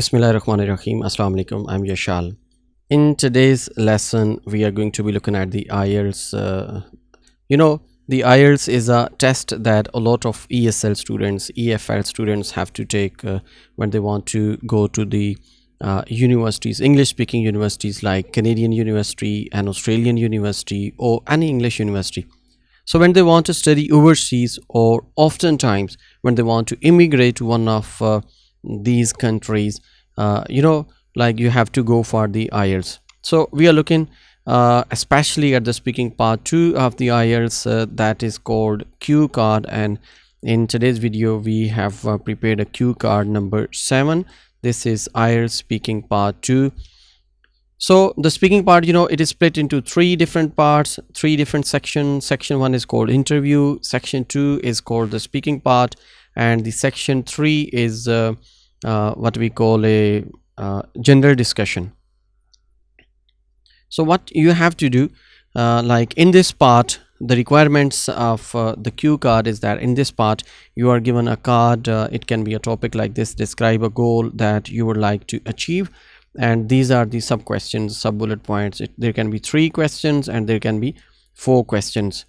Bismillahirrahmanirrahim. Assalamu alaikum. I'm Yashal. In today's lesson, we are going to be looking at the IELTS. The IELTS is a test that a lot of ESL students, EFL students have to take when they want to go to the universities, English-speaking universities like Canadian University, an Australian university, or any English university. So when they want to study overseas, or oftentimes when they want to immigrate to one of these countries, like you have to go for the IELTS. So we are looking especially at the speaking part 2 of the IELTS, that is called Q card, and in today's video we have prepared a Q card number 7. This is IELTS speaking part 2. So the speaking part, it is split into 3 different parts, 3 different sections. Section 1 is called interview, section 2 is called the speaking part, and the section 3 is what we call a general discussion. So what you have to do, like in this part, the requirements of the Q card is that in this part you are given a card. It can be a topic like this: describe a goal that you would like to achieve, and these are the sub questions, sub bullet points. There can be 3 questions and there can be 4 questions.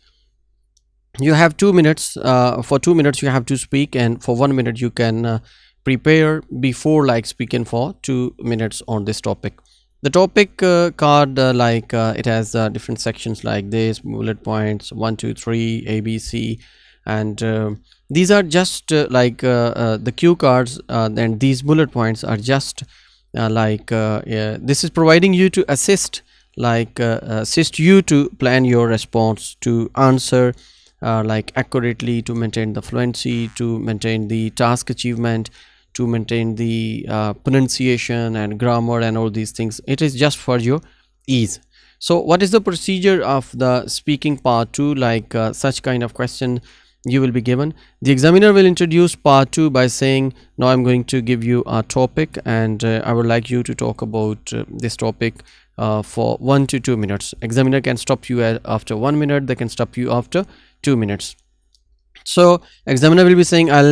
You have 2 minutes. For 2 minutes you have to speak, and for 1 minute you can prepare before like speaking for 2 minutes on this topic. The topic card, it has different sections like this: bullet points 1 2 3 ABC, and these are just the cue cards, and these bullet points are just this is providing you to assist you to plan your response, to answer accurately, to maintain the fluency, to maintain the task achievement, to maintain the pronunciation and grammar and all these things. It is just for your ease. So what is the procedure of the speaking part 2? Such kind of question you will be given. The examiner will introduce part 2 by saying, now I'm going to give you a topic, and I would like you to talk about this topic for 1 to 2 minutes. Examiner can stop you after 1 minute, they can stop you after 2 minutes. So examiner will be saying, I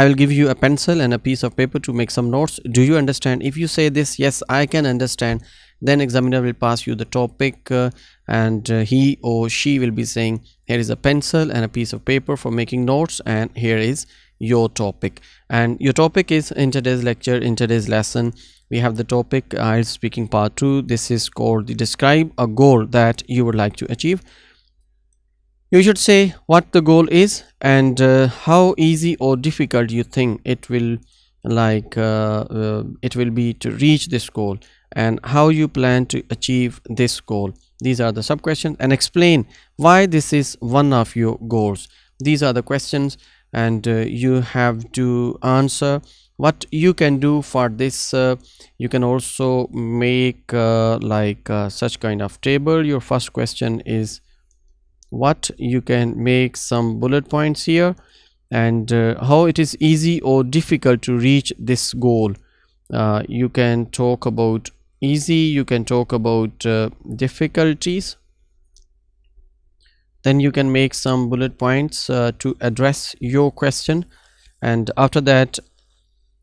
will give you a pencil and a piece of paper to make some notes. Do you understand? If you say this, yes, I can understand, then examiner will pass you the topic, and he or she will be saying, here is a pencil and a piece of paper for making notes, and here is your topic. And your topic is, in today's lecture, in today's lesson, we have the topic IELTS speaking part 2. This is called the describe a goal that you would like to achieve. You should say what the goal is, and how easy or difficult you think it will be to reach this goal, and how you plan to achieve this goal. These are the sub questions, and explain why this is one of your goals. These are the questions, and you have to answer what you can do for this. You can also make such kind of table. Your first question is what you can make some bullet points here, and how it is easy or difficult to reach this goal. You can talk about easy, you can talk about difficulties, then you can make some bullet points to address your question, and after that,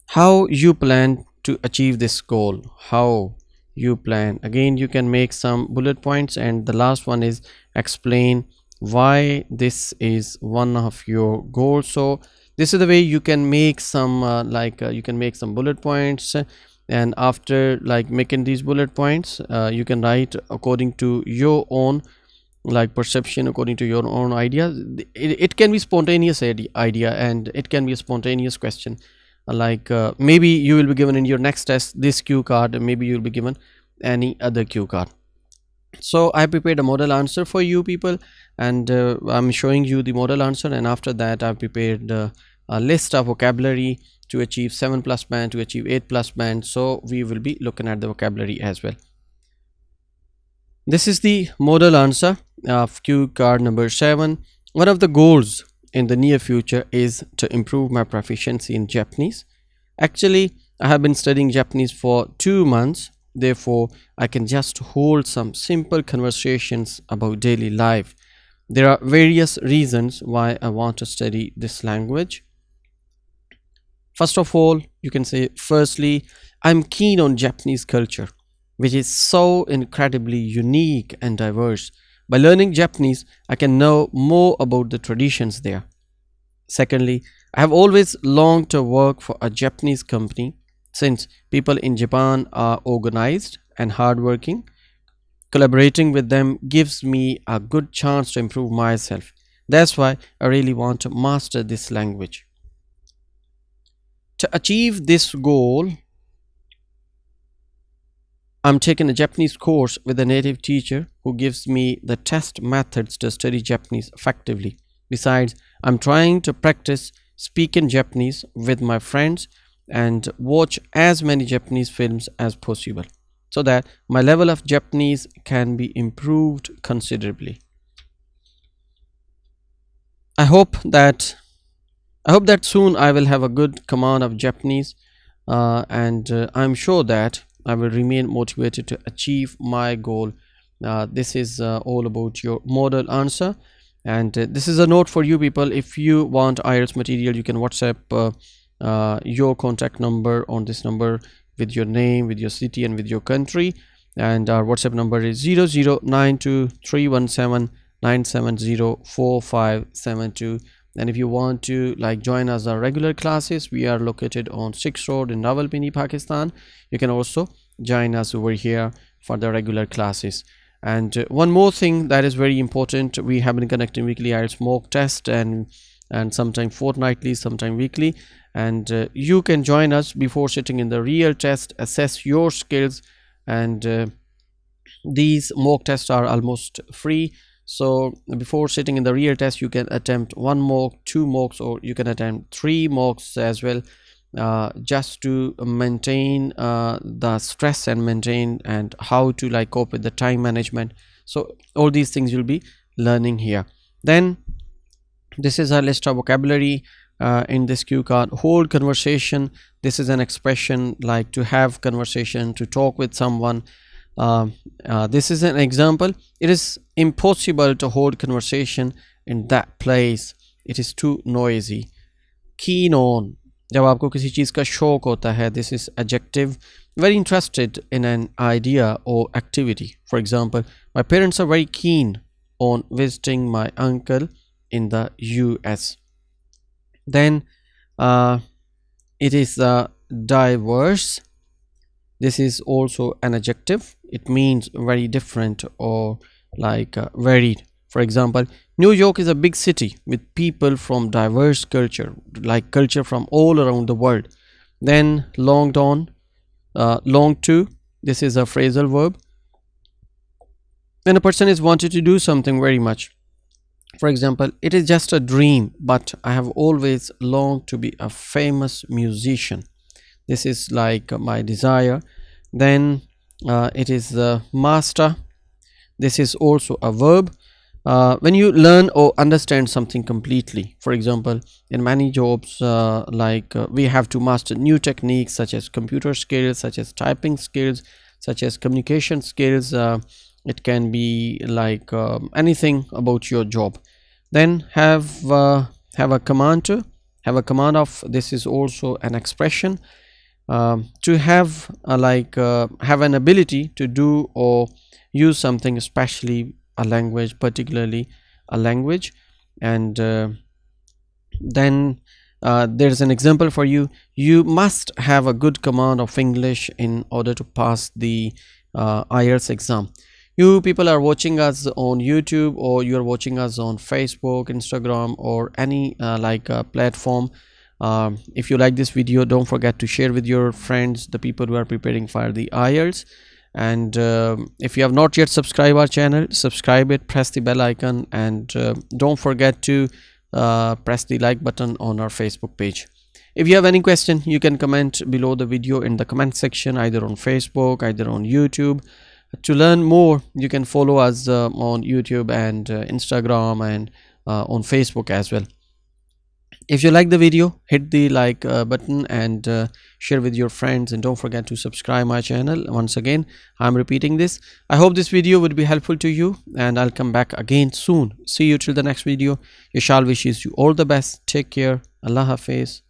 how you plan to achieve this goal, how you plan. Again, you can make some bullet points, and the last one is explain why this is one of your goals. So this is the way you can make some you can make some bullet points, and after making these bullet points, you can write according to your own perception, according to your own idea. It can be spontaneous idea, and it can be a spontaneous question. Maybe you will be given in your next test this cue card, and maybe you will be given any other cue card. So I prepared a model answer for you people, and I'm showing you the model answer, and after that I've prepared a list of vocabulary to achieve 7+ band, to achieve 8+ band. So we will be looking at the vocabulary as well. This is the model answer of Q card number 7. One of the goals in the near future is to improve my proficiency in Japanese. Actually, I have been studying Japanese for 2 months. Therefore, I can just hold some simple conversations about daily life. There are various reasons why I want to study this language. First of all, you can say, firstly, I'm keen on Japanese culture, which is so incredibly unique and diverse. By learning Japanese, I can know more about the traditions there. Secondly, I have always longed to work for a Japanese company since people in Japan are organized and hardworking. Collaborating with them gives me a good chance to improve myself. That's why I really want to master this language. To achieve this goal, I'm taking a Japanese course with a native teacher who gives me the test methods to study Japanese effectively. Besides, I'm trying to practice speaking Japanese with my friends and watch as many Japanese films as possible so that my level of Japanese can be improved considerably. I hope that I hope that soon I will have a good command of Japanese, and I'm sure that I will remain motivated to achieve my goal. This is all about your model answer, and this is a note for you people. If you want IELTS material, you can WhatsApp your contact number on this number with your name, with your city, and with your country. And our WhatsApp number is 00923179704572. And if you want to like join us our regular classes, we are located on 6th Road in Rawalpindi, Pakistan. You can also join us over here for the regular classes. And one more thing that is very important, we have been conducting weekly IELTS mock test and sometime fortnightly, sometime weekly. And you can join us before sitting in the real test, assess your skills, and these mock tests are almost free. So before sitting in the real test, you can attempt one mock, two mocks, or you can attempt three mocks as well, just to maintain the stress and maintain and how to like cope with the time management. So all these things you'll be learning here. Then this is a list of vocabulary in this cue card. Hold conversation, this is an expression like to have conversation, to talk with someone. This is an example. It is impossible to hold conversation in that place, it is too noisy. Keen on, जब आपको किसी चीज़ का शौक होता है, this is adjective. Very interested in an idea or activity. For example, my parents are very keen on visiting my uncle in the US. Then it is diverse. This is also an adjective. It means very different or like varied. For example, New York is a big city with people from diverse culture, like culture from all around the world. Then longed on, long to, this is a phrasal verb. When a person is wanted to do something very much. For example, it is just a dream, but I have always longed to be a famous musician. This is like my desire. Then it is the master. This is also a verb. When you learn or understand something completely, for example, in many jobs we have to master new techniques such as computer skills, such as typing skills, such as communication skills. It can be like anything about your job. Then have a command to, have a command of, this is also an expression. To have have an ability to do or use something, especially a language, particularly a language. And then there's an example for you. You must have a good command of English in order to pass the IELTS exam. You people are watching us on YouTube, or you're watching us on Facebook, Instagram, or any platform. If you like this video, don't forget to share with your friends, the people who are preparing for the IELTS. And if you have not yet subscribed our channel, subscribe it, press the bell icon, and don't forget to press the like button on our Facebook page. If you have any question, you can comment below the video in the comment section, either on Facebook, either on YouTube. To learn more, you can follow us on YouTube and Instagram, and on Facebook as well. If you like the video, hit the like button and share with your friends, and don't forget to subscribe my channel. Once again, I'm repeating this. I hope this video would be helpful to you, and I'll come back again soon. See you till the next video. Yashal wishes you all the best. Take care. Allah Hafiz.